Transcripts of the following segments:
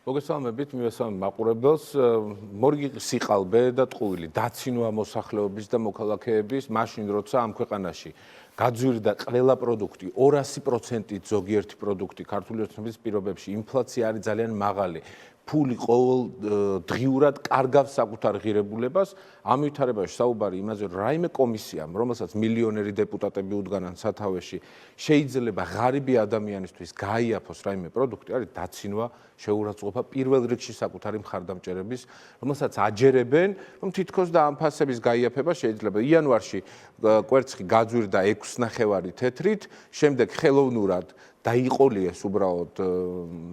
მოგესალმებით, მივესალმებ მაყურებელს. მორიგი სიყალბე და ტყუილი დაცინვა მოსახლეობის და მოქალაქეების მაშინ როცა ამ ქვეყანაში გაძვირდა ყველა პროდუქტი 200%-ით ზოგიერთი პროდუქტი ქართული ოცნების პირობებში ინფლაცია არის ძალიან მაღალი. ფული ყოველ დღიურად კარგავს საკუთარ ღირებულებას. ამ ვითარებაში საუბარი იმაზე, რომ რაიმე კომისიამ, რომელსაც მილიონერი დეპუტატები უდგანან სათავეში, შეიძლება ღარიბი ადამიანისთვის გაიაფოს რაიმე პროდუქტი, არის დაცინვა, შეურაცხყოფა პირველ რიგში საკუთარი მხარდამჭერების, რომელსაც აჯერებენ, რომ თითქოს და ამ ფასების გაიაფება შეიძლება. იანვარში კვერცხი გაძვირდა 6.5 თეთრით, შემდეგ ხელოვნურად დაიყოლიეს უბრალოდ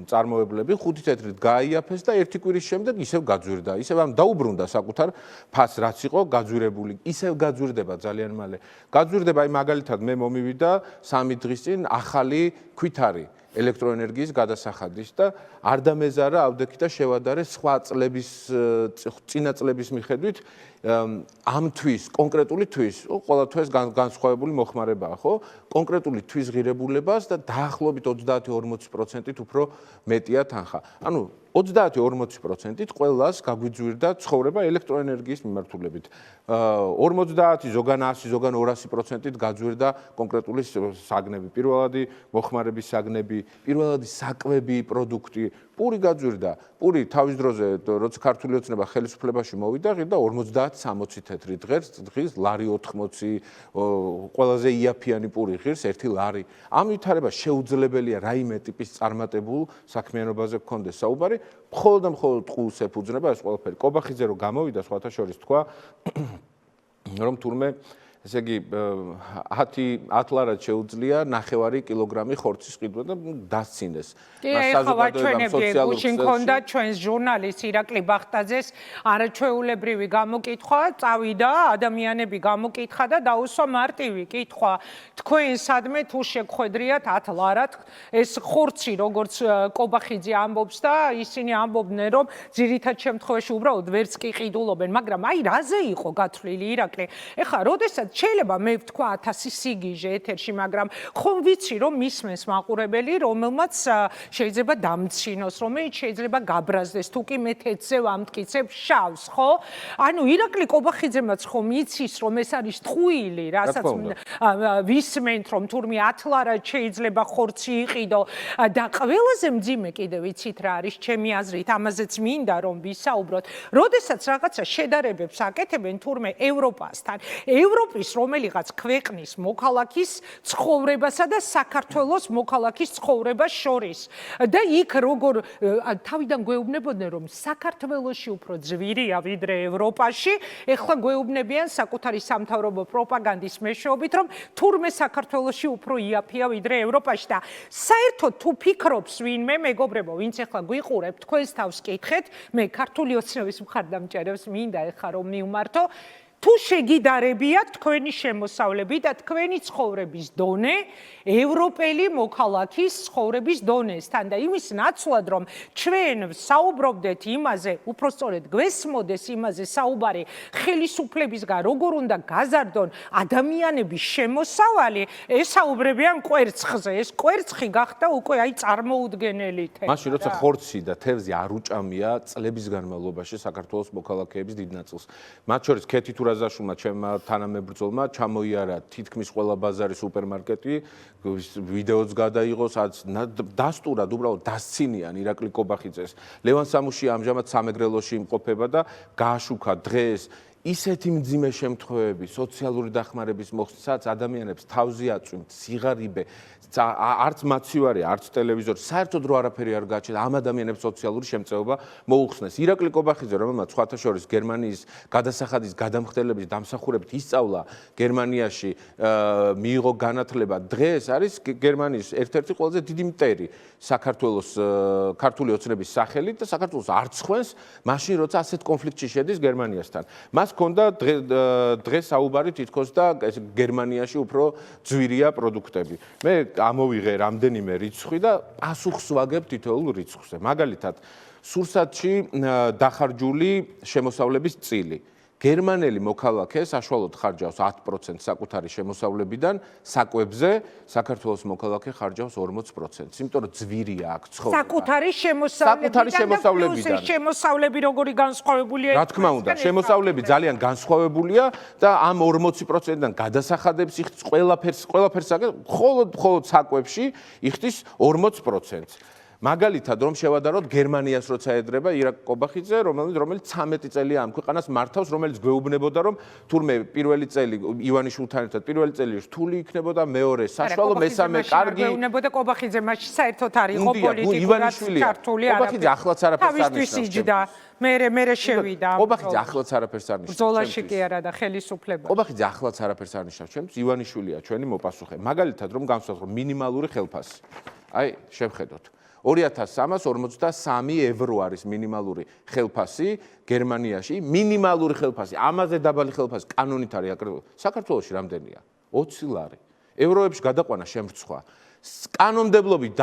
მწარმოებლები 5 თეთრით გაიაფეს და ერთი კვირის შემდეგ ისევ გაძვირდა. ისევ ამ დაუბრუნდა საკუთარ ფასს, რაც იყო გაძვირებული. ისევ გაძვირდება ძალიან მალე. გაძვირდება, აი მაგალითად მე მომივიდა 3 დღის წინ ახალი ქვითარი ელექტროენერგიის გადასახადის და არ დამეზარა ავდექი და შევადარე სხვა წლების წინა წლების მიხედვით ამ თვის, კონკრეტული თვის, ყველა თვეს განსხვავებული მოხმარებაა, ხო? კონკრეტული თვის ღირებულებას და დაახლოებით 30-40%-ით უფრო მეტია თანხა. ანუ 30-40%-ით ყველას გაგვიძვირდა ცხოვრება ელექტროენერგიის მიმართულებით. 50, ზოგან 100, ზოგან 200%-ით გაძვირდა კონკრეტული საგნები, პირველადი მოხმარების საგნები, პირველადი საკვები პროდუქტი. პური გაძვირდა. პური თავის დროზე, როცა ქართული ოცნება ხელისუფლებაში მოვიდა, ღირდა 50-60 თეთრი დღეს ლარი 80, ყველაზე იაფიანი პური ღირს 1 ლარი. ამ ვითარება შეუძლებელია რაიმე ტიპის წარმატებულ საქმიანობაზე გქონდეს საუბარი, მხოლოდ და მხოლოდ ტყუილს ეფუძნება ეს ყველაფერი. კობახიძე რო გამოვიდა, სხვათა შორის თქვა, რომ თურმე ესე იგი 10 ლარად შეუძლია 9 კილოგრამი ხორცის ყიდვა და დასცინეს. სოციალურ მქონდა ჩვენს ჟურნალისტ ირაკლი ბახტაძეს არაჩვეულებრივი გამოკითხვა, წავიდა ადამიანები გამოკითხა და დაუსვა მარტივი კითხვა. თქვენ სადმე თუ შეგხვედრიათ 10 ლარად ეს ხორცი, როგორც კობახიძე ამბობს და ისინი ამბობდნენ, რომ ძირითად შემთხვევაში უბრალოდ ვერც კი ყიდულობენ, მაგრამ აი რაზე იყო გათვლილი ირაკლი? ეხლა როდესაც შეიძლება მე ვთქვა 1000 სიგიჟე ეთერში, მაგრამ ხომ ვიცი რომ მისმენს მაყურებელი, რომელმაც შეიძლება დამცინოს, რომელიც შეიძლება გაბრაზდეს, თუ კი მე თეთრზე ვამტკიცებ შავს, ხო? ანუ ირაკლი კობახიძემაც ხომ იცის რომ ეს არის ტყუილი, რასაც ვისმენთ რომ თურმე 10 ლარად შეიძლება ხორცი იყიდო და ყველაზე მძიმე კიდე ვიცით რა არის ჩემი აზრით, ამაზეც მინდა რომ ვისაუბროთ. როდესაც რაღაცა შედარებებს აკეთებენ თურმე ევროპასთან, ევროპის რომელიღაც ქვეყნის მოქალაქის ცხოვრებასა და საქართველოს მოქალაქის ცხოვრებას შორის. და იქ როგორ თავიდან გვეუბნებოდნენ რომ საქართველოში უფრო ძვირია ვიდრე ევროპაში, ეხლა გვეუბნებიან საკუთარი სამთავრობო პროპაგანდის მეშვეობით რომ თურმე საქართველოში უფრო იაფია ვიდრე ევროპაში და საერთოდ თუ ფიქრობს ვინმე მეგობრებო, ვინც ეხლა გვიყურებთ, თქვენს თავს კითხეთ, მე ქართული ოცნების მხარდამჭერებს მინდა ეხლა რომ მივმართო, თუ შეგიდარებიათ თქვენი შემოსავლები და თქვენი ცხოვრების დონე ევროპელი მოქალაქის ცხოვრების დონესთან და იმის ნაცვლად რომ ჩვენ საუბრობდეთ იმაზე, უпростоრედ გვესმოდეს იმაზე საუბარი ხელისუფლებისგან როგორ უნდა გაზარდონ ადამიანების შემოსავალი, ესაუბრებიან კვერცხზე. ეს კვერცხი გახდა უკვე აი წარმოუდგენელი თემა. მაშინ როცა ხორცი და თევზი არ უჭამია წლების განმავლობაში საქართველოს მოქალაქეების დიდ ნაწილს. მათ შორის ქეთითურაზაშულმა ჩემმა თანამებრძოლმა ჩამოიარა თითქმის ყველა ბაზარი სუპერმარკეტი, ვიდეოც გადაიღო, სადაც დასტურად უბრალოდ დასცინიან ირაკლი კობახიძეს. ლევან სამუში ამჟამად სამეგრელოში იმყოფება და გააშუქა დღეს ისეთი მძიმე შემთხვევები სოციალური დახმარების მოხდით, სადაც ადამიანებს თავზე აწვიმთ სიღარიბე, არც მაცივარი, არც ტელევიზორი, საერთოდ რო არაფერი არ გააჩნდა, ამ ადამიანებს სოციალური შემწეობა მოუხსნეს. ირაკლი კობახიძე, რომელმაც სხვათა შორის გერმანიის გადასახადის გადამხდელების დამსახურებით ისწავლა გერმანიაში, მიიღო განათლება, დღეს არის გერმანიის ერთ-ერთი ყველაზე დიდი მტერი საქართველოს ქართული ოცნების სახელით და საქართველოს არ ცხვენს, მაშინ როცა ასეთ კონფლიქტში შედის გერმანიასთან. მას ჰქონდა დღეს საუბარი თითქოს და გერმანიაში უფრო ძვირია პროდუქტები. მე ამოვიღე რამდენიმე რიცხვი და პასუხს ვაგებ თითოეულ რიცხვზე. მაგალითად, სურსათში დახარჯული შემოსავლების წილი გერმანელი მოქალაქე საშუალოდ ხარჯავს 10% საკუთარი შემოსავლებიდან საკვებზე, საქართველოს მოქალაქე ხარჯავს 40%. იმიტომ რომ ძვირია აქ ცხოვრება. საკუთარი შემოსავლებიდან. შემოსავლები როგორი განსხვავებულია? რა თქმა უნდა, შემოსავლები ძალიან განსხვავებულია და ამ 40%-დან გადასახადებს იხდის ყველაფერს მხოლოდ საკვებში იხდის 40%. მაგალითად რომ შევადაროთ გერმანიას როცა ეძრება ირაკ კობახიძე, რომელიც 13 წელია ამ ქვეყანას მართავს, რომელიც გვეუბნებოდა რომ თურმე პირველი წელი ივანიშვილთან ერთად პირველი წელი რთული იქნებოდა, მეორე საშუალო, მესამე კარგი. გვეუბნებოდა კობახიძე, მაშინ საერთოდ არ იყო პოლიტიკურად ქართული არაფერი. კობახიძე ახლაც არაფერს არ ნიშნავს. მე შევიდა. კობახიძე ახლაც არაფერს არ ნიშნავს. ბრძოლაში კი არა და ხელისუფლება. კობახიძე ახლაც არაფერს არ ნიშნავს. ჩემთვის ივანიშვილია ჩვენი მოპასუხე. მაგალითად რომ განსხვავებთ მინიმალური ხელფასი. აი, შევხედოთ. 2343 ევრო არის მინიმალური ხელფასი გერმანიაში, მინიმალური ხელფასი, ამაზე დაბალი ხელფასი კანონით არის აკრეფილი. საქართველოში რამდენია? 20 ლარი. ევროებში გადაყვანა შემრცხვა. კანონმდებლობით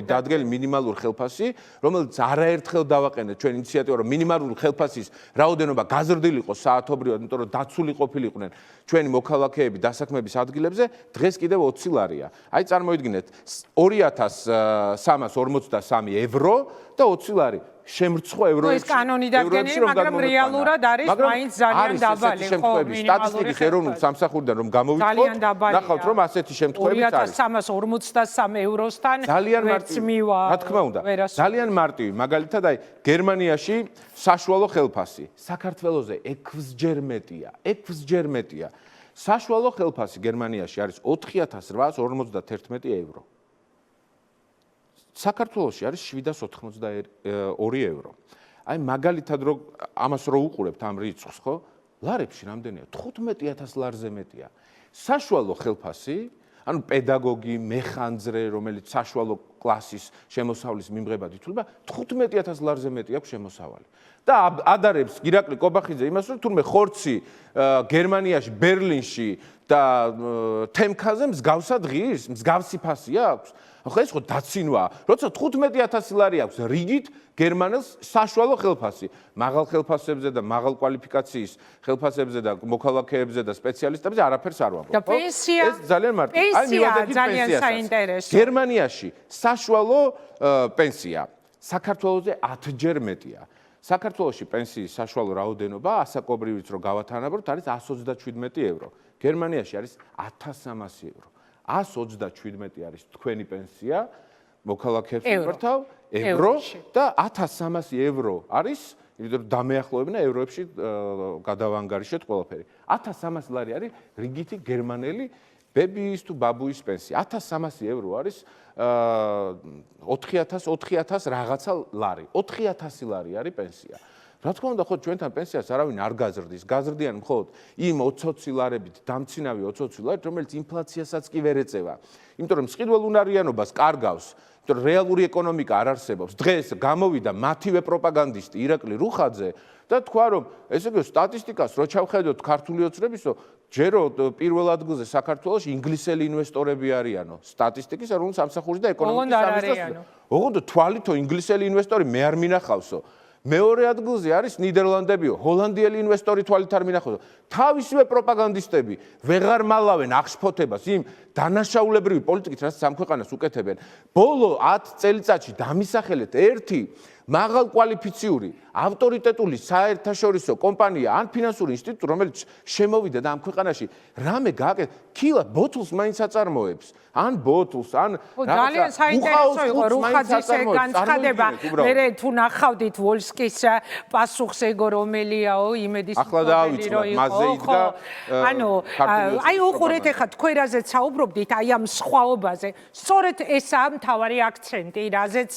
დადგენილი მინიმალური ხელფასი, რომელიც არაერთხელ დავაყენეთ ჩვენ ინიციატივა, რომ მინიმალური ხელფასის რაოდენობა გაზრდილიყო საათობრივად, იმიტომ რომ დაცული ყოფილიყვნენ ჩვენი მოქალაქეები დასაქმების ადგილებზე, დღეს კიდევ 20 ლარია. აი წარმოიდგინეთ 2343 ევრო და 20 ლარი. შემრცხვა ევროებში. ეს კანონი დადგენილი, მაგრამ რეალურად არის მაინც ძალიან დაბალი, ხო, სტატისტიკის ეროვნული სამსახურიდან რომ გამოვიწყოთ, ნახავთ რომ ასეთი შემთხვევები არის. 2343 ევროსთან ვერც მივა. რა თქმა უნდა, ძალიან მარტივი. მაგალითად, აი გერმანიაში საშუალო ხელფასი საქართველოზე 6-ჯერ მეტია. საშუალო ხელფასი გერმანიაში არის 4851 ევრო. საქართველოში არის 782 ევრო. აი მაგალითად რომ ამას რო უყურებთ ამ რიცხვს, ხო? ლარებში რამდენია? 15000 ლარზე მეტია. საშუალო ხელფასი, ანუ პედაგოგი, მეხანძრე, რომელიც საშუალო კლასის შემოსავლის მიმღებად ითვლება, 15000 ლარზე მეტი აქვს შემოსავალი. და ადარებს ირაკლი კობახიძე იმას, რომ თურმე ხორცი გერმანიაში, ბერლინში და თემქაზე მსგავსად ღირს, მსგავსი ფასი აქვს. ხო ეს ხო დაცინვაა. როცა 15000 ლარი აქვს რიგით გერმანელს საშუალო ხელფასი, მაღალ ხელფასებზე და მაღალ კვალიფიკაციის ხელფასებზე და მოქალაქეებზე და სპეციალისტებზე არაფერს არ ვამბობ. და პენსია? ეს ძალიან მარტივი. აი მივადეთ პენსიას. გერმანიაში საშუალო პენსია საქართველოზე 10-ჯერ მეტია. საქართველოში პენსიის საშუალო რაოდენობა ასაკობრივით რო გავათანაბროთ არის 127 ევრო. გერმანიაში არის 1300 ევრო. 127 არის თქვენი პენსია მოქალაქეებს მიმართავ ევრო და 1300 ევრო არის, იმიტომ რომ დამეახლოებინა ევროებში გადავანგარიშეთ ყველაფერი. 1300 ლარი არის რიგითი გერმანელი ბებიის თუ ბაბუის პენსია. 1300 ევრო არის 4000 რაღაცა ლარი. 4000 ლარი არის პენსია. რა თქმა უნდა, ხო ჩვენთან პენსიას არავინ არ გაზრდის. გაზრდიან მხოლოდ იმ 20 ლარებით, დამცინავი 20 ლარით, რომელიც ინფლაციასაც კი ვერ ეწევა. იმიტომ რომ სყიდველ უნარიანობას კარგავს, იმიტომ რომ რეალური ეკონომიკა არ არსებობს. დღეს გამოვიდა მათივე პროპაგანდისტი ირაკლი რუხაძე და თქვა რომ ესე იგი სტატისტიკას რო ჩავხედოთ ქართული ოცნებისო, ჯერო პირველ ადგილზე საქართველოში ინგლისელი ინვესტორები არიანო. სტატისტიკის ეროვნული სამსახურის და ეკონომიკის სამინისტროს. ოღონდ თვალითო ინგლისელი ინვესტორი მე არ მინახავსო. მეორე ადგილზე არის ნიდერლანდებიო, ჰოლანდიელი ინვესტორი თვალით არ მინახავსო. თავისივე პროპაგანდისტები ვეღარ მალავენ აღშფოთებას იმ დანაშაულებრივი პოლიტიკით, რაც ამ ქვეყანას უკეთებენ. ბოლო 10 წელიწადში დამისახელეთ ერთი მაღალ კვალიფიციური, ავტორიტეტული საერთაშორისო კომპანია ან ფინანსური ინსტიტუტი, რომელიც შემოვიდა და ამ ქვეყანაში რამე გააკეთა, ქილა ბოთლს მაინც აწარმოებს. ან ბოთლს, ან ძალიან საინტერესო იყო რუხაძის განცხადება. მე თუ ნახავდით ვოლსკის პასუხს ეგო რომელიაო, იმედის ახლა დაავიწყდა, მასზე იდგა. ანუ აი უყურეთ ახლა თქვენ რაზეც საუბრობდით, აი ამ სხვაობაზე. სწორედ ესაა მთავარი აქცენტი, რაზეც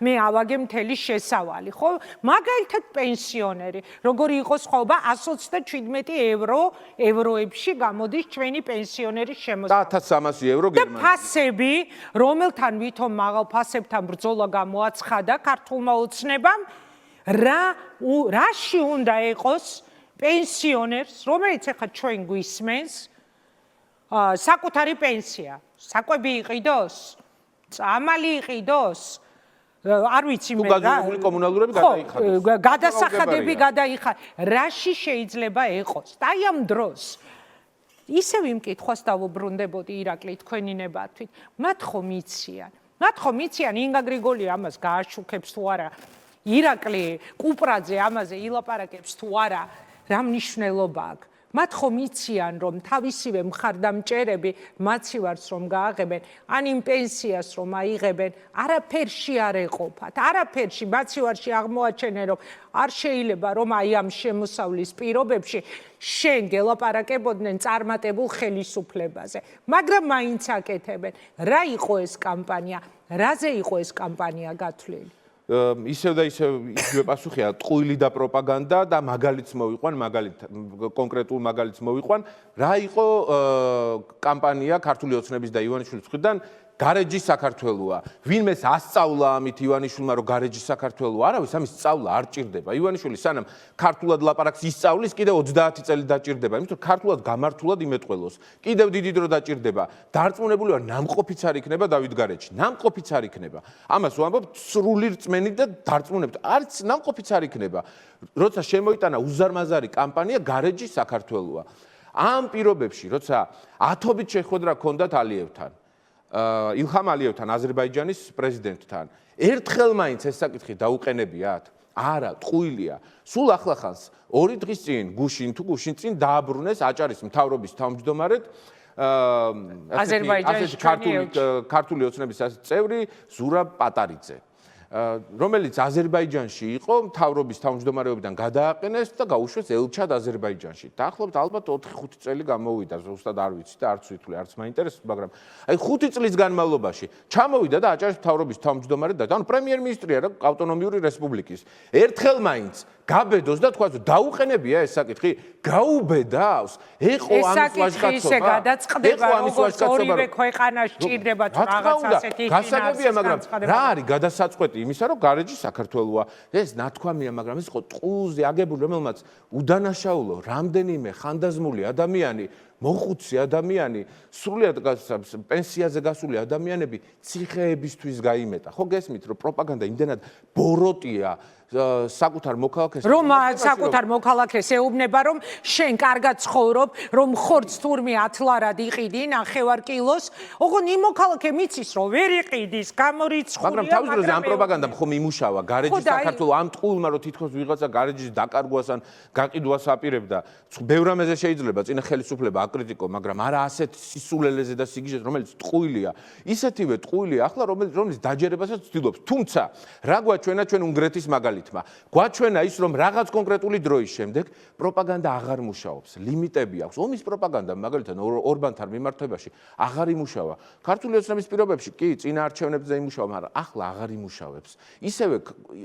მე ავაგე მთელი შესავალი, ხო? მაგალითად პენსიონერი, როგორი იყო სხვაობა 127 ევროებში გამოდის ჩვენი პენსიონერის შემოსავალი. 1300 ევრო გერმანიაში. ფასები, რომელთან ვითომ მაღალ ფასებთან ბრძოლა გამოაცხადა ქართულმა ოცნებამ, რაში უნდა იყოს პენსიონერს, რომელიც ახლა ჩვენ გვისმენს, საკუთარი პენსია, საკვები იყიდოს, წამალი იყიდოს, არ ვიცი მე რა. გაზომებული კომუნალურები გადაიხადოს. გადასახადები გადაიხადოს. რაში შეიძლება ეყოს? აი ამ დროს ისევ იმ კითხვას დავუბრუნდებოდი ირაკლი თქვენი ნებართვით. მათ ხომ იციან ინგა გრიგოლი ამას გააშუქებს თუ არა? ირაკლი კუპრაძე ამაზე ილაპარაკებს თუ არა? რა მნიშვნელობა აქვს? მათ ხომ იციან რომ თავისივე მხარდამჭერები მაცივარს რომ გააღებენ, ან იმ პენსიას რომ აიღებენ, არაფერში არ ეყოფათ. არაფერში მაცივარში აღმოაჩენენ რომ არ შეიძლება რომ აი ამ შემოსავლის პირობებში შენ გელაპარაკებოდნენ წარმატებულ ხელისუფლებაზე. მაგრამ მაინც აკეთებენ. რა იყო ეს კამპანია? რაზე იყო ეს კამპანია გათვლილი? ისევ და ისევ იგივე პასუხია, ტყუილი და პროპაგანდა და მაგალითს მოვიყვან, კონკრეტულ მაგალითს მოვიყვან, რა იყო კამპანია ქართული ოცნების და ივანიშვილის მხრიდან გარეჯი საქართველოა. ვინმეს ასწავლა ამით ივანიშვილმა, რომ გარეჯი საქართველოა, არავის ამის სწავლა არ ჭირდება. ივანიშვილი სანამ ქართულად ლაპარაკს ისწავლის, კიდევ 30 წელი დაჭირდება, იმიტომ რომ ქართულად გამართულად იმეტყველოს. კიდევ დიდი დრო დაჭირდება. დარწმუნებული ვარ, ნამყოფიც არ იქნება დავით გარეჯი. ნამყოფიც არ იქნება. ამას ვამბობ სრული რწმენით და დარწმუნებით. არც ნამყოფიც არ იქნება. როცა შემოიტანა უზარმაზარი კამპანია გარეჯი საქართველოა. ამ პირობებში, როცა ათობით შეხვედრა ჰქონდათ ალიევთან, ილჰამ ალიევთან, აზერბაიჯანის პრეზიდენტთან. ერთხელ მაინც ეს საკითხი დაუყენებიათ? არა, ტყუილია. სულ ახლახანს 2 დღის წინ გუშინ წინ დააბრუნეს აჭარის მთავრობის თავმჯდომარედ აზერბაიჯანის ქართული ოცნების წევრი ზურაბ პატარიძე, რომელიც აზერბაიჯანში იყო, მთავრობის თავმჯდომარეობიდან გადააყენეს და გაუშვეს ელჩად აზერბაიჯანში. დაახლოებით ალბათ 4-5 წელი გამოვიდა, ზუსტად არ ვიცი და არც ვითვლი, არც მაინტერესებს, მაგრამ აი 5 წლის განმავლობაში ჩამოვიდა და აჭარის მთავრობის თავმჯდომარე და ანუ პრემიერ-მინისტრია რა ავტონომიური რესპუბლიკის. ერთხელ მაინც გაბედოს და თქვა, დაუყენებია ეს საკითხი, გაუბედავს. ეყო ამის ვაჟკაცობა. ისე გადაწყდება, როგორც ორივე ქვეყანას ჭირდება თუ რაღაც ასეთი გასაგებია, მაგრამ რა არის გადასაწყვეტი იმისა, რომ გარეჯი საქართველოა. ეს ნათქვამია, მაგრამ ეს იყო ტყუზე აგებული, რომელმაც უდანაშაულო რამდენიმე ხანდაზმული ადამიანი, მოხუცი ადამიანი, სრულიად პენსიაზე გასული ადამიანები ციხეებისთვის გაიმეტა. ხო გესმით, რომ პროპაგანდა იმდენად ბოროტია საკუთარ მოქალაქეს რომ საკუთარ მოქალაქეს ეუბნება რომ შენ კარგად ცხოვრობ, რომ ხორცს თურმე 10 ლარად იყიდი 9 კილოს, ოღონ იმ მოქალაქე მიცის რომ ვერ იყიდის, გამორიცხულია, მაგრამ თავის დროზე ამ პროპაგანდამ ხომ იმუშავა გარეჯი საქართველოს ამ ტყუილმა რომ თითქოს ვიღაცა გარეჯის დაკარგვას ან გაყიდვას აპირებდა. ბევრ რამეზე შეიძლება წინა ხელისუფლება აკრიტიკო, მაგრამ არა ასეთ სისულელეზე და სიგიჟეზე, რომელიც ტყუილია. ისეთივე ტყუილია ახლა რომელიც დაჯერებასაც ცდილობს. თუმცა რა გვაჩვენა ჩვენ უნგრეთის მაგალითმა? გვაჩვენა ის რომ რაღაც კონკრეტული დროის შემდეგ პროპაგანდა აღარ მუშაობს. ლიმიტები აქვს. ომის პროპაგანდა მაგალითად ორბანთან მიმართებაში აღარ იმუშავა. ქართული ოცნების პირობებში კი წინა არჩევნებზე იმუშავა, მაგრამ ახლა აღარ იმუშავებს. ისევე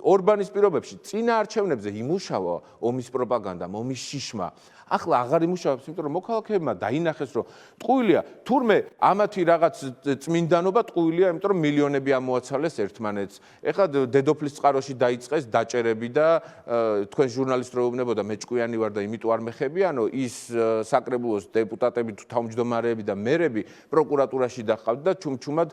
ორბანის პირობებში წინა არჩევნებზე იმუშავა ომის პროპაგანდა, ომის შიშმა. ახლა აღარ იმუშავებს, იმიტომ რომ მოქალაქეებმა დაინახეს, რომ ტყუილია, თურმე ამათი რაღაც წმინდანობა ტყუილია, იმიტომ რომ მილიონები ამოაცალეს ერთმანეთს. ეხლა დედოფლის წყაროში დაიწყეს დაჭერები და თქვენ ჟურნალისტ რო ეუბნებოდა მე ჭკვიანი ვარ და იმიტომ არ მეხებიანო, ის საკრებულოს დეპუტატები თუ თავმჯდომარეები და მერები პროკურატურაში დაჰყავთ და ჩუმჩუმად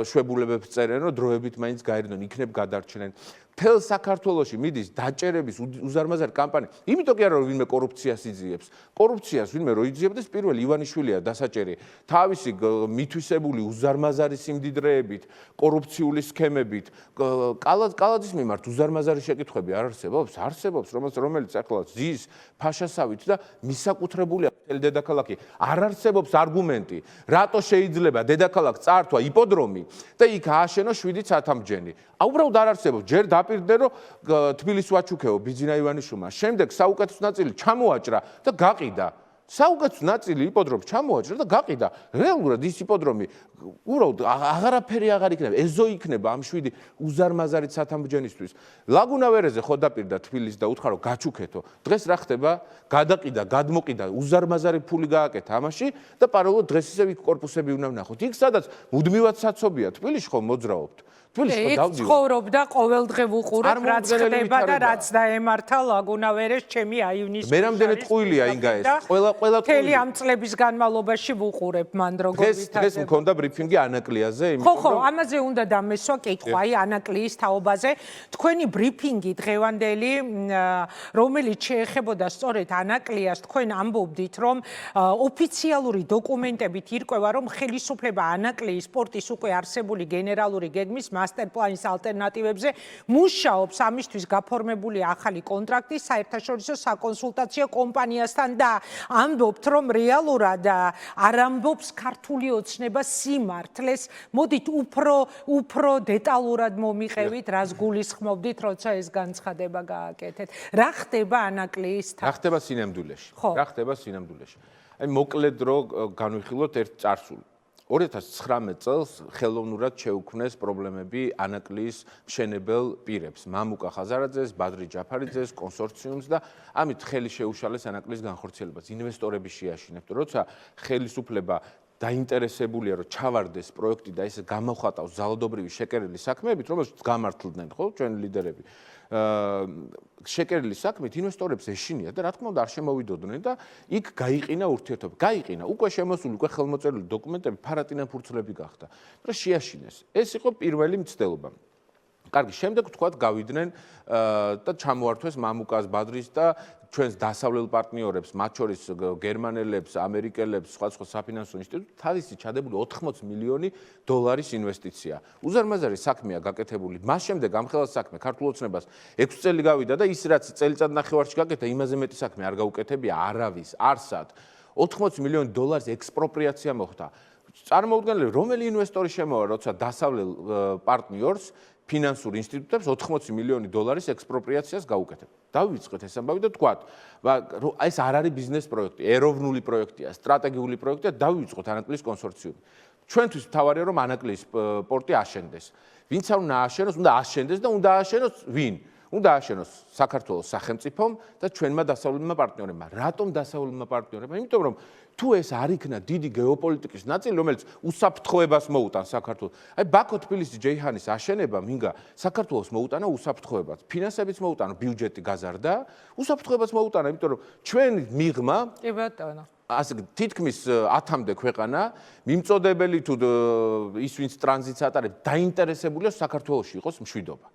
შვებულებებს წერენ, რომ დროებით მაინც გაერდონ, იქნებ გადარჩნენ. მთელ საქართველოში მიდის დაჭერების უზარმაზარი კამპანია. იმიტომ კი არა რომ ვინმე კორუფციას იძიებს. კორუფციას ვინმე რო იძიებდეს, პირველ ივანიშვილია დასაჭერი თავისი მითვისებული უზარმაზარი სიმდიდრეებით, კორუფციული სქემებით, კალაძის მიმართ უზარმაზარი შეკითხვები არ არსებობს? არსებობს, რომელიც ახლა ზის ფაშასავით და მისაკუთრებულია მთელი დედაქალაქი. არ არსებობს არგუმენტი, რატო შეიძლება დედაქალაქს წაართვა იპოდრომი და იქ ააშენო 7 სათამბჯენი. უბრალოდ არ არსებობს. ჯერ დაპირდნენ რომ თბილისს ვაჩუქეო ბიძინა ივანიშვილმა. შემდეგ საუკეთესო ნაწილი ჩამოაჭრა და გაყიდა. საუკეთესო ნაწილი იპოდრომს ჩამოაჭრა და გაყიდა. რეალურად ის იპოდრომი უბრალოდ აღარაფერი აღარ იქნება. ეზო იქნება ამ 7 უზარმაზარი სათამბჯენისთვის. ლაგუნა ვერეზე ხო დაპირდა თბილისს და უთხრა რომ გაჩუქეთო. დღეს რა ხდება? გადაყიდა, გადმოყიდა, უზარმაზარი ფული გააკეთა ამაში და პარალელურად დღეს ისევ იქ კორპუსები უნდა ვნახოთ. იქ სადაც მუდმივად საცობია, თბილისში ხო მოძრაობთ. იქ ცხოვრობდა ყოველდღე ვუყურებ რაც ხდება და რაც დაემართა ლაგუნავერეს ჩემი აივნის მე რამდენი ტყუილია ინგა ეს ყველა მთელი ამ წლების განმავლობაში ვუყურებ მან როგორ ვითარდება დღეს მქონდა ბრიფინგი ანაკლიაზე, ხო, ამაზე უნდა დამესვა კითხვა, აი ანაკლიის თაობაზე. თქვენი ბრიფინგი დღევანდელი, რომელიც შეეხებოდა სწორედ ანაკლიას, თქვენ ამბობდით, რომ ოფიციალური დოკუმენტებით ირკვევა, რომ ხელისუფლება ანაკლიის სპორტის უკვე არსებული გენერალური გეგმის მასტერპლანის ალტერნატივებზე მუშაობს, ამისთვის გაფორმებულია ახალი კონტრაქტი საერთაშორისო საკონსულტაციო კომპანიასთან და ამბობთ, რომ რეალურად არ ამბობს ქართული ოცნება სიმართლეს. მოდით უფრო დეტალურად მომიყევით, რას გულისხმობდით, როცა ეს განცხადება გააკეთეთ. რა ხდება ანაკლისთან? რა ხდება სინამდვილეში? აი მოკლედ რო განვიხილოთ ერთ წარსულს. 2019 წელს ხელოვნურად შეუქმნეს პრობლემები ანაკლიის მშენებელ პირებს, მამუკა ხაზარაძეს, ბადრი ჯაფარიძეს, კონსორციუმს და ამით ხელი შეუშალეს ანაკლიის განხორციელებას. ინვესტორები შეაშინებთ, როცა ხელისუფლება დაინტერესებულია, რომ ჩავარდეს პროექტი და ეს გამოხატავს ძალადობრივი შეკერილი საქმეებით, რომელშიც გამართლდნენ, ხო, ჩვენი ლიდერები. შეკერილი საქმით ინვესტორებს ეშინია და რა თქმა უნდა არ შემოვიდოდნენ და იქ გაიყინა ურთიერთობა. გაიყინა, უკვე შემოსული, უკვე ხელმოწერილი დოკუმენტები ფარატინა ფურცლები გახდა. და შეაშინეს. ეს იყო პირველი მცდელობა. კარგი, შემდეგ თქვათ გავიდნენ და ჩამოართვეს მამუკას, ბადრის და ჩვენს დასავლელ პარტნიორებს, მათ შორის გერმანელებს, ამერიკელებს, სხვა საფინანსო ინსტიტუტს თავისი ჩადებული 80 მილიონი დოლარის ინვესტიცია. უზარმაზარი საქმეა გაკეთებული. მას შემდეგ ამ ხელას საქმე ქართულ ოცნებას 6 წელი გავიდა და ის რაც წელიწად ნახევარში გაკეთა, იმაზე მეტი საქმე არ გაუკეთებია არავის, არსად. 80 მილიონი დოლარის ექსპროპრიაცია მოხდა. წარმოუდგენელი, რომელი ინვესტორი შემოვა, როცა დასავლელ პარტნიორს ფინანსურ ინსტიტუტებს 80 მილიონი დოლარის ექსპროპრიაციას გაუკეთებ. დავიწყეთ ეს ამბავი და თქვათ, ეს არ არის ბიზნეს პროექტი, ეროვნული პროექტია, სტრატეგიული პროექტია, დავიწყოთ ანაკლიის კონსორციუმი. ჩვენთვის მთავარია რომ ანაკლიის პორტი აშენდეს. ვინც არ უნდა ააშენოს, უნდა აშენდეს და უნდა ააშენოს ვინ? უნდა ააშენოს საქართველოს სახელმწიფომ და ჩვენმა დასავლელმა პარტნიორებმა. რატომ დასავლელმა პარტნიორებმა? იმიტომ რომ თუ ეს არ იქნა დიდი გეოპოლიტიკის ნაწილი, რომელიც უსაფრთხოებას მოუტანს საქართველოს. აი ბაქო თბილისი ჯეიჰანის აშენება მინგა საქართველოს მოუტანა უსაფრთხოებას. ფინანსებიც მოუტანა, ბიუჯეტი გაზარდა, უსაფრთხოებას მოუტანა, იმიტომ რომ ჩვენი მიღმა კი ბატონო. ასე თითქმის 10-მდე ქვეყანა მიმწოდებელი თუ ის ვინც ტრანზიტს ატარებს, დაინტერესებულია საქართველოში იყოს მშვიდობა.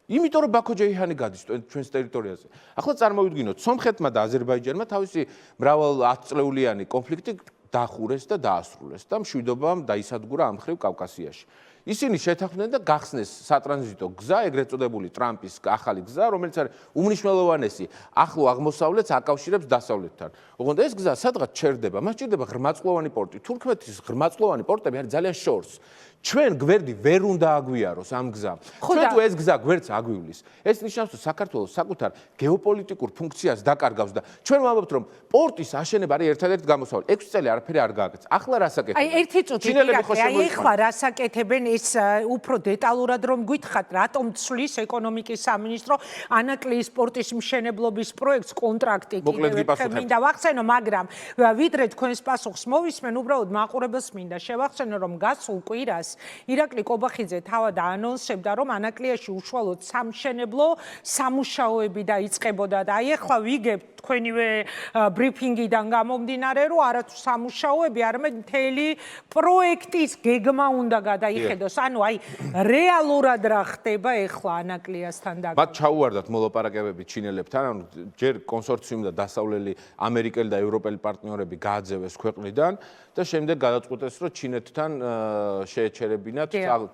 იმიტომ რომ ბაქო ჯეიჰანი გადის ჩვენს ტერიტორიაზე. ახლა წარმოვიდგინოთ, სომხეთმა და აზერბაიჯანმა თავისი მრავალ 10 წლეულიანი კონფლიქტი დახურეს და დაასრულეს და მშვიდობამ დაისადგურა ამ მხრივ კავკასიაში. ისინი შეთანხმდნენ და გახსნეს სატრანზიტო გზა, ეგრეთ წოდებული ტრამპის ახალი გზა, რომელიც არის უმნიშვნელოვანესი ახლო აღმოსავლეთს აკავშირებს დასავლეთთან. ოღონდ ეს გზა სადღაც ჩერდება, მას ჭირდება ღრმაწლოვანი პორტი. თურქმეთის ღრმაწლოვანი პორტები არის ძალიან შორს. ჩვენ გვერდი ვერ უნდა აგვიაროს ამ გზამ. ჩვენ თუ ეს გზა გვერდს აგვივლის, ეს ნიშნავს, რომ საქართველოს საკუთარ გეოპოლიტიკურ ფუნქციას დაკარგავს და ჩვენ ვამბობთ, რომ პორტის აშენება არის ერთადერთი გამოსავალი. 6 წელი არაფერი არ გააკეთეს. ახლა რას აკეთებენ? აი ერთი წუთი, აი ახლა რას აკეთებენ ეს უფრო დეტალურად რომ გითხრათ, რატომ ცვლის ეკონომიკის სამინისტრო ანაკლიის პორტის მშენებლობის პროექტს კონტრაქტი კიდევ ერთხელ მინდა ვახსენო, მაგრამ ვიდრე თქვენს პასუხს მოვისმენ, უბრალოდ მაყურებელს მინდა შევახსენო, რომ გასულ კვირას ირაკლი კობახიძე თავად აანონსებდა, რომ ანაკლიაში უშუალოდ სამშენებლო სამუშაოები დაიწყებოდა და აი ახლა ვიგებთ თქვენივე ბრიფინგიდან გამომდინარე, რომ არათუ სამუშაოები, არამედ მთელი პროექტის გეგმა უნდა გადაიხედოს. ანუ აი რეალურად რა ხდება ახლა ანაკლიასთან და მათ ჩაუვარდათ მოლაპარაკებები ჩინელებთან, ანუ ჯერ კონსორციუმი და დასავლელი ამერიკელი და ევროპელი პარტნიორები გააძევეს ქვეყნიდან და შემდეგ გადაწყვეტეს, რომ ჩინეთთან შეეჩერებინათ,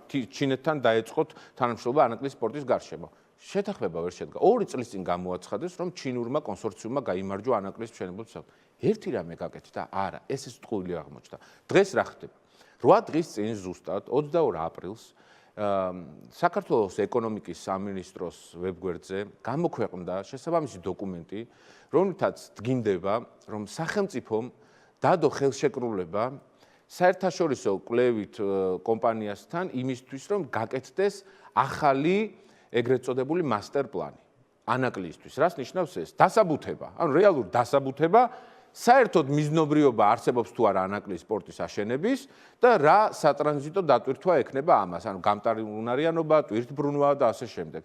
ჩინეთთან დაეწყოთ თანამშრომლობა ანაკლის სპორტის გარშემო. შეთანხმება ვერ შედგა. 2 წლის წინ გამოაცხადეს, რომ ჩინურმა კონსორციუმმა გაიმარჯვა ანაკლის მშენებლობის საქმე. ერთი რამე გაკეთდა, არა, ეს ტყუილი აღმოჩნდა. დღეს რა ხდება? 8 დღის წინ ზუსტად 22 აპრილს საქართველოს ეკონომიკის სამინისტროს ვებგვერდზე გამოქვეყნდა შესაბამისი დოკუმენტი, რომლითაც დგინდება, რომ სახელმწიფომ დადო ხელშეკრულება საერთაშორისო კვლევით კომპანიასთან იმისთვის, რომ გაკეთდეს ახალი ეგრეთ წოდებული მასტერ პლანი ანაკლიისთვის. რას ნიშნავს ეს? დასაბუთება, ანუ რეალური დასაბუთება საერთოდ მიზნობრიობა არსებობს თუ არა ანაკლიის სპორტის აშენების და რა სატრანზიტო დატვირთვა ექნება ამას, ანუ გამტარუნარიანობა, ტვირთბრუნვა და ასე შემდეგ.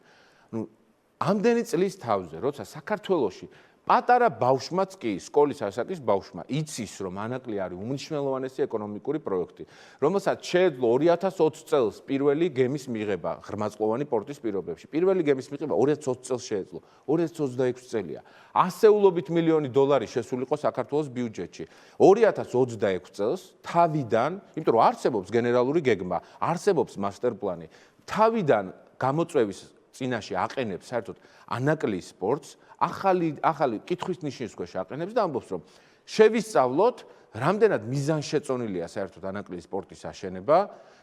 ამდენი წლის თავზე, როცა საქართველოში პატარა ბავშვმაც კი, სკოლის ასაკის ბავშვმა იცის, რომ ანაკლი არის უმნიშვნელოვანესი ეკონომიკური პროექტი, რომელსაც შეეძლო 2020 წელს პირველი გემის მიღება ღრმაწყლოვანი პორტის პირობებში. პირველი გემის მიღება 2020 წელს შეეძლო, 2026 წელია. ასეულობით მილიონი დოლარი შესულიყო საქართველოს ბიუჯეტში. 2026 წელს თავიდან, იმიტომ რომ არსებობს გენერალური გეგმა, არსებობს მასტერპლანი, თავიდან გამოწვევის წინაშე აყენებს საერთოდ ანაკლის სპორტს, ახალი კითხვის ნიშნის ქვეშ აყენებს და ამბობს, რომ შევისწავლოთ, რამდენად მიზანშეწონილია საერთოდ ანაკლის სპორტის აშენება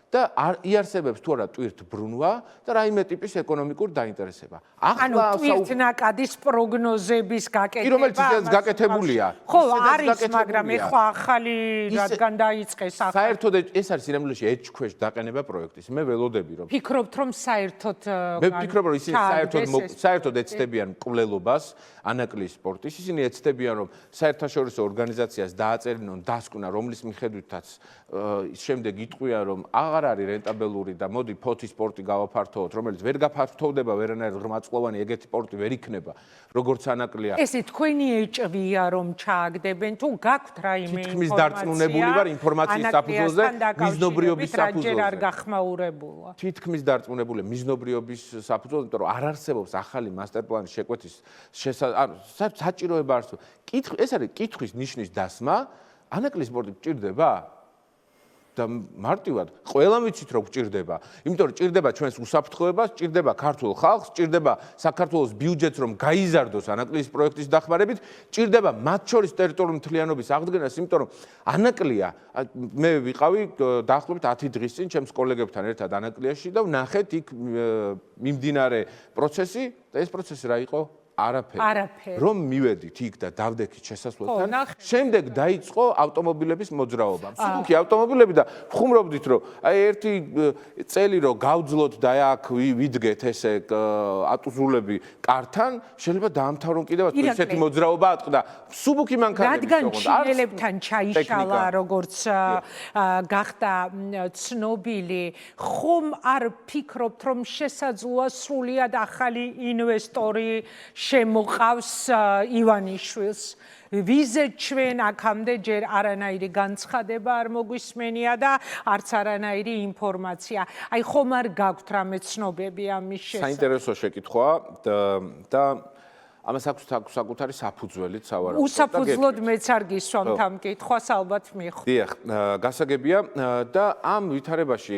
და იარსებებს თუ არა ტვირთბრუნვა და რაიმე ტიპის ეკონომიკური დაინტერესება. ანუ ტვირთნაკადის პროგნოზების გაკეთება, რომელიც ისედაც გაკეთებულია. ხო, არის, მაგრამ ეხლა ახალი რადგან დაიწყეს ახლა. საერთოდ ეს არის სინამდვილეში ეჭქვეშ დაყენება პროექტის. მე ველოდები, რომ ფიქრობთ, რომ საერთოდ მე ვფიქრობ, რომ ისინი საერთოდ ეცდებიან მკვლელობას ანაკლის სპორტის. ისინი ეცდებიან, რომ საერთაშორისო ორგანიზაციას დააწერიონ დასკვნა, რომლის მიხედვითაც შემდეგ იტყვიან, რომ აღარ არის რენტაბელური და მოდი ფოთის სპორტი გავაფართოვოთ, რომელიც ვერ გაფართოვდება ვერანაირ ღრმაწყლოვანი ეგეთი სპორტი ვერ იქნება, როგორც ანაკლია. ესე თქვენი ეჭვია, რომ ჩააგდებენ თუ გაქვთ რაიმე ინფორმაცია? თითქმის დარწმუნებული ვარ ინფორმაციის საფუძველზე, მიზნობრიობის საფუძველზე. რაჯერ არ გახმაურებულა. თითქმის დარწმუნებული მიზნობრიობის საფუძველზე, იმიტომ რომ არ არსებობს ახალი მასტერპლანის შეკვეთის საჭიროება არსებობს. ეს არის კითხვის ნიშნის დასმა, ანაკლის სპორტი გჭირდება? და მარტივად ყველამ ვიცით რომ გჭირდება. იმიტომ რომ გჭირდება ჩვენს უსაფრთხოებას, გჭირდება ქართულ ხალხს, გჭირდება საქართველოს ბიუჯეტს რომ გაიზარდოს ანაკლის პროექტის დახმარებით, გჭირდება მათ შორის ტერიტორიული მთლიანობის აღდგენას, იმიტომ რომ ანაკლია მე ვიყავი დაახლოებით 10 დღის წინ ჩემს კოლეგებთან ერთად ანაკლიაში და ვნახეთ იქ მიმდინარე პროცესი და ეს პროცესი რა იყო? არაფერი. რომ მივედით იქ და დავდექით შესასვლელთან, შემდეგ დაიწყო ავტომობილების მოძრაობა. მსუბუქი ავტომობილები და ვხუმრობდით, რომ აი ერთი წელი რომ გავძლოთ და აქ ვიდგეთ ესე ატუზულები კართან, შეიძლება დაამთავრონ კიდევაც ესეთი მოძრაობა ატყდა. მსუბუქი მანქანები რადგან ჩინელებთან ჩაიშალა, როგორც გახდა ცნობილი, ხომ არ ფიქრობთ, რომ შესაძლოა სრულიად ახალი ინვესტორი შემოყავს ივანიშვილს? ვიზეთ ჩვენ აქამდე ჯერ არანაირი განცხადება არ მოგვისმენია და არც არანაირი ინფორმაცია. აი ხომ არ გაქვთ რამე ცნობები ამის შესახებ? საინტერესო შეკითხვაა და ამას აქვს საკუთარი საფუძველიც სავარაუდოდ. უსაფუძვლოდ მეც არ გისვამთ ამ კითხვას, ალბათ მიხვდით. დიახ, გასაგებია და ამ ვითარებაში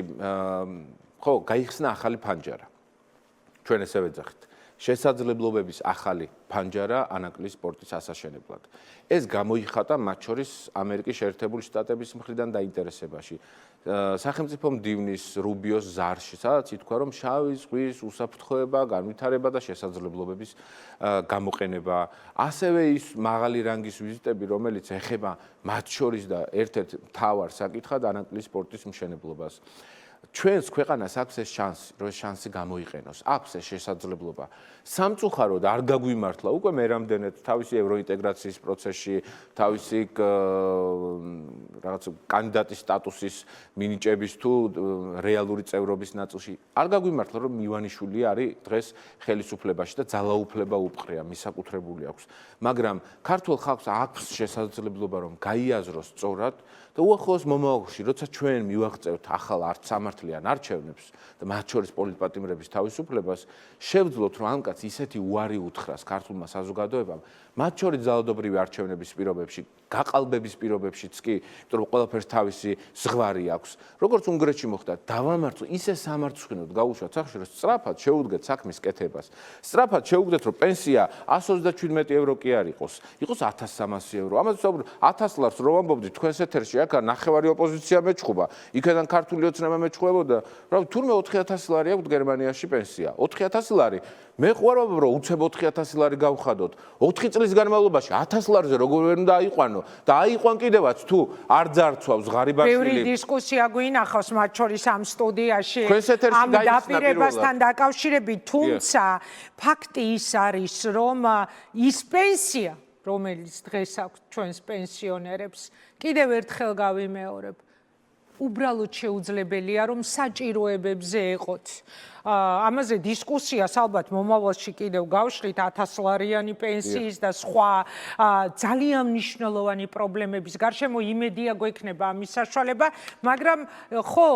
ხო, გაიხსნა ახალი ფანჯარა. ჩვენ ესე ვეძახით. შესაძლებლობების ახალი ფანჯარა ანაკლის სპორტის ასაშენებლად. ეს გამოიხატა მათ შორის ამერიკის შეერთებული შტატების მხრიდან დაინტერესებაში. სახელმწიფო მდივნის რუბიოს ზარში, სადაც ითქვა, რომ შავი ზღვის უსაფრთხოება, განვითარება და შესაძლებლობების გამოყენება. ასევე ის მაღალი რანგის ვიზიტები, რომელიც ეხება მათ შორის და ერთ-ერთ მთავარ საკითხად ანაკლის სპორტის მშენებლობას. ჩვენს ქვეყანას აქვს ეს შანსი, რომ ეს შანსი გამოიყენოს. აქვს ეს შესაძლებლობა. სამწუხაროდ არ გაგვიმართლა უკვე მე რამდენად თავისი ევროინტეგრაციის პროცესში, თავისი რაღაც კანდიდატის სტატუსის მინიჭების თუ რეალური წევრობის ნაწილში. არ გაგვიმართლა, რომ ივანიშვილი არის დღეს ხელისუფლებაში და ძალაუფლება უპყრია, მისაკუთრებული აქვს. მაგრამ ქართულ ხალხს აქვს შესაძლებლობა, რომ გაიაზროს სწორად და უახლოეს მომავალში, როცა ჩვენ მივაღწევთ ახალ სამართლიან არჩევნებს და მათ შორის პოლიტპატიმრების თავისუფლებას, შევძლოთ, რომ ამ კაცს ისეთი უარი უთხრას ქართულმა საზოგადოებამ, მათ შორის ძალადობრივი არჩევნების პირობებში, გაყალბების პირობებშიც კი, იმიტომ რომ ყველაფერს თავისი ზღვარი აქვს. როგორც უნგრეთში მოხდა, დავამარცხო, ისე სამარცხინოდ გაუშვათ სახში, რომ სწრაფად შეუდგეთ საქმის კეთებას. სწრაფად შეუდგეთ, რომ პენსია 127 евро კი არ იყოს 1300 евро. ამას ვსაუბრობ 1000 ლარს რო ვამბობდით თქვენს ეთერში, აქ ნახევარი ოპოზიცია მეჩხუბა. იქიდან ქართული ოცნება მეჩხუბებოდა, რა თურმე 4000 ლარი აქვს გერმანიაში პენსია. 4000 ლარი. მე ხვარობ, რომ უცებ 4000 ლარი გავხადოთ. 4 წლის განმავლობაში 1000 ლარზე როგორ ვერ უნდა აიყვანო და აიყვან კიდევაც თუ არ ძარცვავს ღარიბაშვილი. ბევრი დისკუსია გვინახავს მათ შორის ამ სტუდიაში ამ დაპირებასთან დაკავშირებით, თუმცა ფაქტი ის არის, რომ ის პენსია, რომელიც დღეს აქვს ჩვენს პენსიონერებს, კიდევ ერთხელ გავიმეორებ, უბრალოდ შეუძლებელია, რომ საჭიროებებზე ეყოთ. ამაზე დისკუსიას ალბათ მომავალში კიდევ გავშლით 1000 ლარიანი პენსიის და სხვა ძალიან მნიშვნელოვანი პრობლემების გარშემო იმედია გვექნება ამის საშუალება, მაგრამ ხო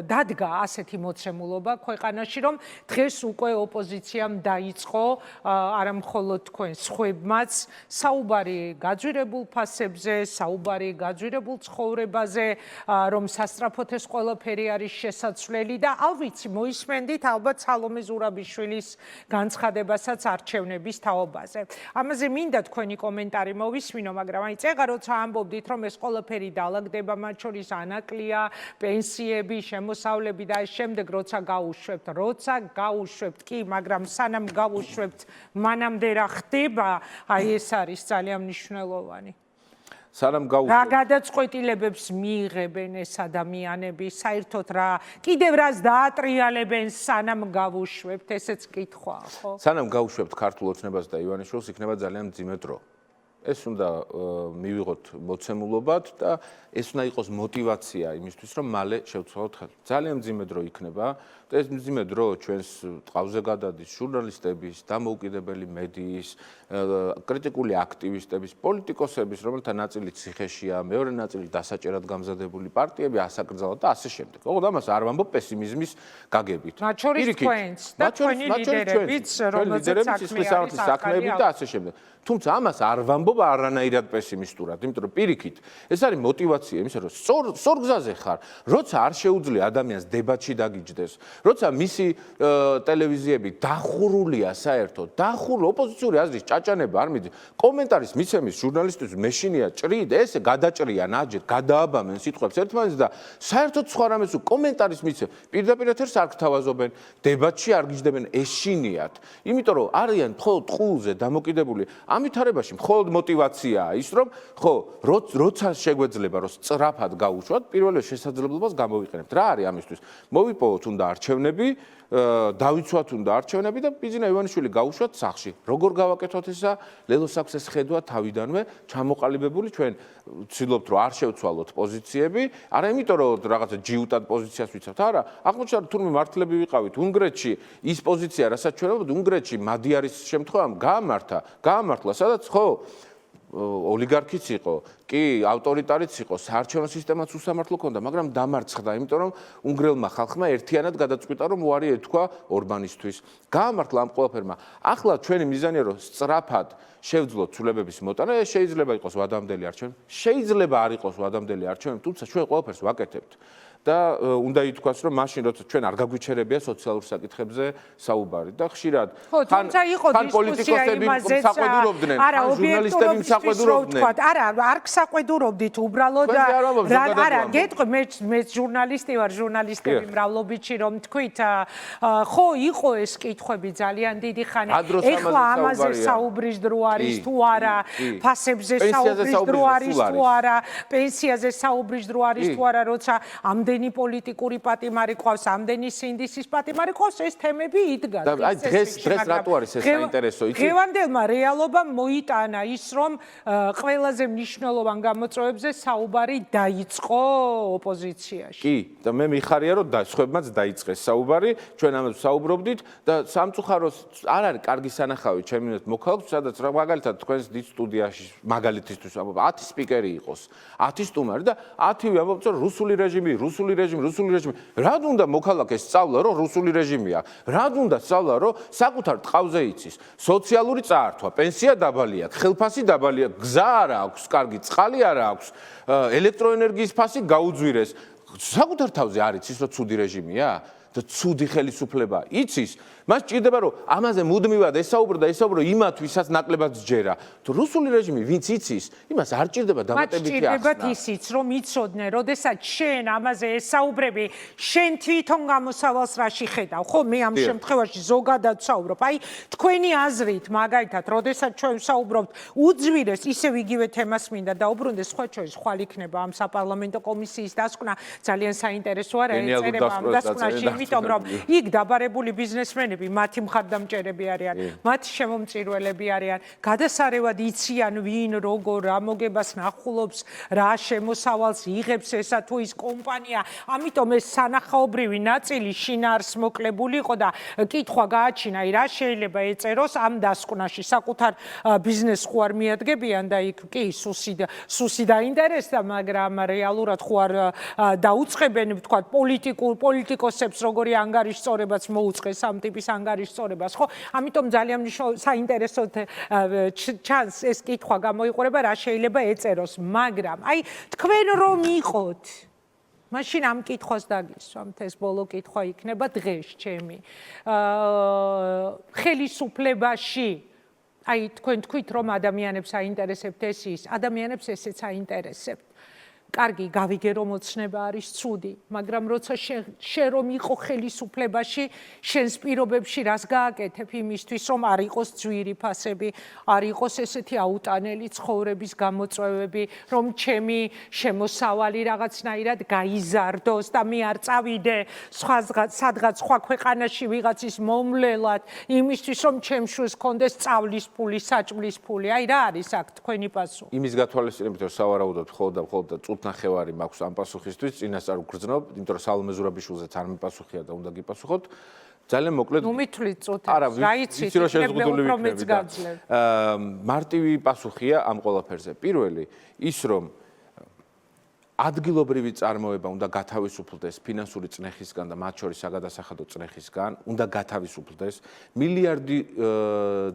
დადგა ასეთი მოცემულობა ქვეყანაში, რომ დღეს უკვე ოპოზიციამ დაიწყო არა მხოლოდ თქვენ სხვებმაც საუბარი გაძვირებულ ფასებზე, საუბარი გაძვირებულ ცხოვრებაზე, რომ სასწრაფოდ ეს ყველაფერი არის შესაძლებელი და ავიცი მოისმენდით ალბათ სალომე ზურაბიშვილის განცხადებასაც არჩევნების თაობაზე. ამაზე მინდა თქვენი კომენტარი მოვისმინო, მაგრამ აი წეგა როცა ამბობდით, რომ ეს ყველაფერი დაალაგდება, მათ შორის ანაკლია, პენსიები, შემოსავლები და ეს შემდეგ როცა გაუშვებთ, კი, მაგრამ სანამ გაუშვებთ, მანამდე რა ხდება, აი ეს არის ძალიან მნიშვნელოვანი. სანამ რა გადაწყვეტილებებს მიიღებენ ეს ადამიანები, საერთოდ რა კიდევ რას დაატრიალებენ სანამ გავუშვებთ, ესეც კითხვაა, ხო? სანამ გავუშვებთ ქართულ ოცნებას და ივანიშვილს, იქნება ძალიან მძიმე დრო. ეს უნდა მივიღოთ მოცემულობად და ეს უნდა იყოს мотиваცია იმისთვის, რომ მალე შევცვალოთ ხელი. ძალიან მძიმე დრო იქნება და ეს მძიმე დრო ჩვენს ტყავზე გადადის ჟურნალისტების, დამოუკიდებელი მედიის, კრიტიკული აქტივისტების, პოლიტიკოსების, რომელთა ნაწილი ციხეშია, მეორე ნაწილი დასაჭერად გამზადებული პარტიები, ასაკრძალად და ასე შემდეგ. ოღონდ ამას არ ვამბობ პესიმიზმის გაგებით. მათ შორის თქვენც და თქვენი ლიდერებიც, რომელზეც საქმეები და ასე შემდეგ. თუმცა ამას არ ვამბობ არანაირად პესიმისტურად, იმიტომ რომ პირიქით, ეს არის мотиваცია იმისა, რომ სწორ გზაზე ხარ, როცა არ შეუძლია ადამიანს დებატში დაგიჯდეს, როცა მისი ტელევიზიები დახურულია საერთოდ, ოპოზიციური აზრის ჭაჭანება არ მიდის, კომენტარის მიცემის ჟურნალისტებს მეშინია ჭრიდ, ესე გადაჭრიან აჯეთ, გადააბამენ სიტყვებს ერთმანეთს და საერთოდ სხვა რამეს კომენტარის მიცემ, პირდაპირ ეთერს არ გთავაზობენ, დებატში არ გიჯდებენ, ეშინიათ, იმიტომ რომ არიან მხოლოდ ყულზე დამოკიდებული. ამითარებაში მხოლოდ мотиваციაა ის, რომ ხო, როცა შეგვეძლება, რომ სწრაფად გაუშვათ, პირველ შესაძლებლობას გამოვიყენებთ. რა არის ამისთვის? მოვიპოვოთ უნდა არჩევნები, დავიცვათ უნდა არჩევნები და ბიძინა ივანიშვილი გაუშვათ სახლში. როგორ გავაკეთოთ ესა? ლელო საქსეს ხედვა თავიდანვე ჩამოყალიბებული, ჩვენ ვცდილობთ, რომ არ შევცვალოთ პოზიციები, არა იმიტომ, რომ რაღაცა ჯიუტად პოზიციას ვიცავთ, არა, აღმოჩნდა, რომ თურმე მართლები ვიყავით უნგრეთში, ის პოზიცია, რასაც ჩვენ ვაბობთ, უნგრეთში მადიარის შემთხვევამ გაამართლა, სადაც ხო ოლიგარქიც იყო, კი, ავტორიტარიც იყო, საარჩევნო სისტემაც უსამართლო ჰქონდა, მაგრამ დამარცხდა, იმიტომ რომ უნგრელმა ხალხმა ერთიანად გადაწყვიტა, რომ უარი ეთქვა ორბანისთვის. გაამართლა ამ ყველაფერმა. ახლა ჩვენი მიზანია, რომ სწრაფად შევძლოთ ცვლილებების მოტანა, ეს შეიძლება იყოს ვადამდელი არჩევნები, შეიძლება არ იყოს ვადამდელი არჩევნები, თუმცა ჩვენ ყველაფერს ვაკეთებთ. და უნდა ითქვას, რომ მაშინ როცა ჩვენ არ გაგვიჩერებია სოციალურ საკითხებზე საუბარი და ხშირად ხან პოლიტიკოსები მსაყვედურობდნენ, ხან ჟურნალისტები მსაყვედურობდნენ. არ გსაყვედურობდით უბრალოდ არა, გეტყვი, მე ჟურნალისტი ვარ, ჟურნალისტები მრავლობითში რომ თქვით, ხო, იყო ეს კითხვები ძალიან დიდი ხანი. ეხლა ამაზე საუბრის დრო არის თუ არა, ფასებზე საუბრის დრო არის თუ არა, პენსიაზე საუბრის დრო არის თუ არა, როცა ამდენი პოლიტიკური პატიმარი ყავს, ამდენი სინდისის პატიმარი ყავს, ეს თემები იდგა. აი დღეს რატო არის ეს საინტერესო, იცი? დღევანდელმა რეალობამ მოიტანა ის, რომ ყველაზე მნიშვნელოვან გამოწვევებზე საუბარი დაიწყო ოპოზიციაში. კი, და მე მიხარია, რომ სხვებმაც დაიწყეს საუბარი, ჩვენ ამას საუბრობდით და სამწუხაროდ არ არის კარგი სანახავი ჩემი მიმართ მოქალაქს, სადაც მაგალითად თქვენს დიდ სტუდიაში მაგალითისთვის ამბობ 10 სპიკერი იყოს, 10 სტუმარი და 10-ვე ამბობთ, რომ რუსული რეჟიმი, რუსული რეჟიმი. რად უნდა მოქალაქეს სწავლა, რომ რუსული რეჟიმია? რად უნდა სწავლა, რომ საკუთარ ტყავზე იცის? სოციალური წაართვა, პენსია დაბალი აქვს, ხელფასი დაბალი აქვს, გზა არ აქვს, კარგი წყალი არ აქვს, ელექტროენერგიის ფასი გაუძვირეს. საკუთარ თავზე არ იცის, რომ ცუდი რეჟიმია და ცუდი ხელისუფლება იცის? მას ჭირდება, რომ ამაზე მუდმივად ესაუბრო იმათ, ვისაც ნაკლებად სჯერა. თუ რუსული რეჟიმი ვინც იცის, იმას არ ჭირდება დამატებითი ახსნა. მათ ჭირდებათ ისიც, რომ იცოდნენ, როდესაც შენ ამაზე ესაუბრები, შენ თვითონ გამოსავალს რაში ხედავ. ხო, მე ამ შემთხვევაში ზოგადად ვსაუბრობ. აი, თქვენი აზრით, მაგალითად, როდესაც ჩვენ ვსაუბრობთ, უძვირეს ისევ იგივე თემას მინდა დაუბრუნდეს, სხვა შორის ხვალ იქნება ამ საპარლამენტო კომისიის დასკვნა, ძალიან საინტერესოა რა ეწერება ამ დასკვნაში. იმიტომ რომ იქ დაბარებული ბიზნესმენები მათი მხარდამჭერები არიან, მათი შემომწირველები არიან, გადასარევად იციან ვინ, როგორ, რა მოგებას ნახულობს, რა შემოსავალს იღებს ესა თუ ის კომპანია. ამიტომ ეს სანახაობრივი ნაწილი შინაარს მოკლებული იყო და კითხვა გააჩინა, რა შეიძლება ეწეროს ამ დასკვნაში. საკუთარ ბიზნესს ხო არ მიადგებიან და იქ კი სუსი დაინტერესდა, მაგრამ რეალურად ხო არ დაუწყებენ, ვთქვათ, პოლიტიკოსებს როგორი ანგარიშწორებაც მოუწყეს ამ ტიპის ანგარიშწორებას, ხო? ამიტომ ძალიან საინტერესოდ ჩანს ეს კითხვა გამოიყურება, რა შეიძლება ეწეროს, მაგრამ აი თქვენ რომ იყოთ მაშინ ამ კითხვას დაგისვამთ, ეს ბოლო კითხვა იქნება დღეს ჩემი. ხელისუფლებაში აი თქვენ თქვით რომ ადამიანებს აინტერესებთ ეს ის, ადამიანებს ესეც აინტერესებთ. კარგი, გავიგე რომ ოცნება არის ცუდი, მაგრამ როცა შენ რომ იყო ხელისუფლებაში, შენს პირობებში რას გააკეთებ იმისთვის, რომ არ იყოს ძვირიფასები, არ იყოს ესეთი აუტანელი ცხოვრების გამოწვევები, რომ ჩემი შემოსავალი რაღაცნაირად გაიზარდოს და მე არ წავიდე სადღაც სხვა ქვეყანაში ვიღაცის მომლელად, იმისთვის, რომ ჩემ შვილს ჰქონდეს სწავლის ფული, საჭმლის ფული. აი რა არის აქ თქვენი პასუხი? იმის გათვალისწინებით, რომ სავარაუდოდ მხოლოდ და ნახევარი მაქვს ამ პასუხისთვის, წინასწარ ვგრძნობ, იმიტომ რომ სალომე ზურაბიშვილზეც არ მიპასუხია და უნდა გიპასუხოთ. ძალიან მოკლედ. ნუ მithlit წუთებს, გაიცით, რომ მარტივი პასუხია ამ ყველაფერზე. პირველი, ის რომ ადგილობრივი წარმოება უნდა გათავისუფლდეს ფინანსური წნეხისგან და მათ შორის საგადასახადო წნეხისგან, უნდა გათავისუფლდეს მილიარდი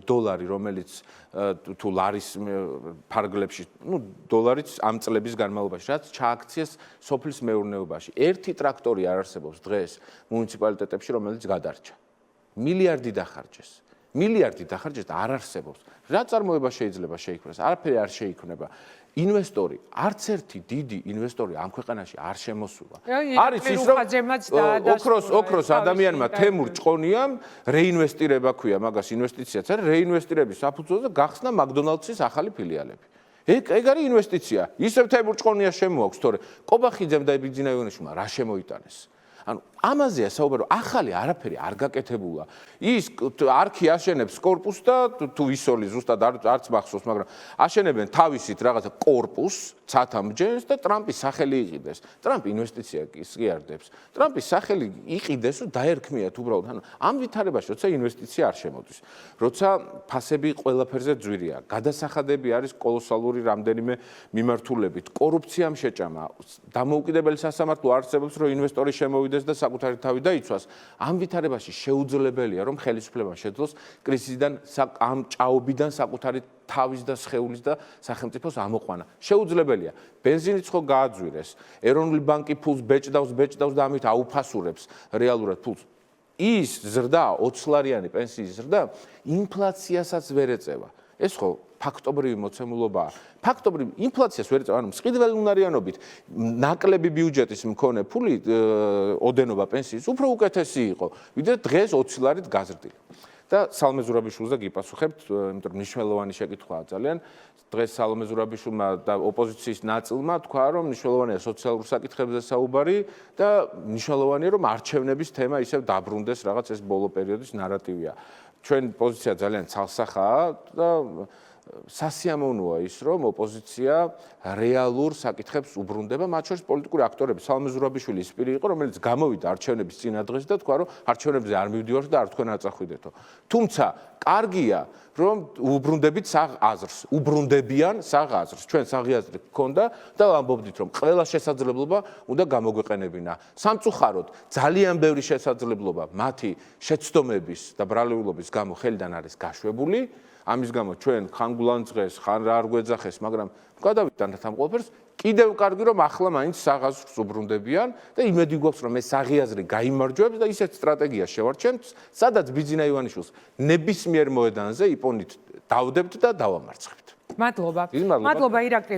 დოლარი, რომელიც თუ ლარის ფარგლებში, დოლარიც ამ წლების განმავლობაში, რაც ჩააქციეს სოფლის მეურნეობაში. ერთი ტრაქტორი არ არსებობს დღეს მუნიციპალიტეტებში, რომელიც გადარჩა. მილიარდი დახარჯეს. მილიარდი დახარჯეს და არ არსებობს. რა წარმოება შეიძლება შეიქმნას? არაფერი არ შეიქმნება. ინვესტორი, არც ერთი დიდი ინვესტორი ამ ქვეყანაში არ შემოსულა. არის ის რომ ოქროს ადამიანმა თემურ ჭყონიამ რეინვესტირება ქვია მაგას ინვესტიციაც არის, რეინვესტირების საფუძველზე გახსნა მაკდონალდსის ახალი ფილიალები. ეგ არის ინვესტიცია. ისევ თემურ ჭყონია შემოაქვს, თორე კობახიძემ და ბიძინაევანიშვილმა რა შემოიტანეს. ანუ ამაზეა საუბარი, ახალი არაფერი არ გაკეთებულა. ის არქი აშენებს კორპუსს და თუ ისოლი ზუსტად არც მახსოვს, მაგრამ აშენებენ თავისით რაღაცა კორპუსს, ცათამბჯენს და ტრამპის სახელი იყიდეს. ტრამპი ინვესტიცია კი არდებს. ტრამპის სახელი იყიდეს ու დაერქმიათ უბრალოდ. ანუ ამ ვითარებაში, როცა ინვესტიცია არ შემოდის, როცა ფასები ყველაფერზე ძვირია, გადასახადები არის კოლოსალური რამდენიმე მიმართულებით, კორუფციამ შეჭამა, დამოუკიდებელი სასამართლო არსებობს, რომ ინვესტორი შემოვიდეს და საკუთარი თავი დაიცვას. ამ ვითარებაში შეუძლებელია, რომ ხელისუფლება შეძლოს კრიზისიდან, ამ ჭაობიდან საკუთარი თავის და სხეულის და სახელმწიფოს ამოყვანა. შეუძლებელია. ბენზინიც ხო გააძვირეს. ეროვნული ბანკი ფულს ბეჭდავს და ამით აუფასურებს რეალურად ფულს. ის ზრდა, 20 ლარიანი პენსიის ზრდა, ინფლაციასაც ვერ ეწევა. ეს ხო ფაქტობრივი მოცემულობაა. ფაქტობრივი ინფლაციას ვერ ეწევა, ანუ მწყიდველუნარიანობით ნაკლები ბიუჯეტის მქონე ფული ოდენობა პენსიის უფრო უკეთესი იყო, ვიდრე დღეს 20 ლარით გაზრდილი. და სალომე ზურაბიშვილზე გიპასუხებთ, იმიტომ რომ მნიშვნელოვანი შეკითხვაა ძალიან. დღეს სალომე ზურაბიშვილმა და ოპოზიციის ნაწილმა თქვა, რომ მნიშვნელოვანია სოციალურ საკითხებზე საუბარი და მნიშვნელოვანია, რომ არჩევნების თემა ისევ დაბრუნდეს, რაღაც ეს ბოლო პერიოდის ნარატივია. ჩვენ პოზიცია ძალიან ცალსახაა და სასიამოვნოა ის, რომ ოპოზიცია რეალურ საკითხებს უბრუნდება, მათ შორის პოლიტიკური აქტორები. სალომე ზურაბიშვილი ის პირი იყო, რომელიც გამოვიდა არჩევნების წინადღეს და თქვა, რომ არჩევნებზე არ მივდივართ და არ თქვენ აწახვიდეთო. თუმცა კარგია, რომ უბრუნდებით საღ აზრს, უბრუნდებიან საღ აზრს. ჩვენ საღი აზრი გქონდა და ვამბობდით, რომ ყველა შესაძლებლობა უნდა გამოგვეყენებინა. სამწუხაროდ, ძალიან ბევრი შესაძლებლობა მათი შეცდომების და ბრალეულობის გამო ხელიდან არის გაშვებული. ამის გამო ჩვენ ხან გულანძღეს, ხან რა არ გვეძახეს, მაგრამ გადავიტანთ ამ ყველაფერს. კიდევ კარგი რომ ახლა მაინც საღაზრს უბრუნდებიან და იმედი გვაქვს რომ ეს საღი აზრი გაიმარჯვებს და ისეთ სტრატეგიას შევარჩენთ, სადაც ბიძინა ივანიშვილს ნებისმიერ მოედანზე იპონით დავდებთ და დავამარცხებთ. მადლობა ირაკლი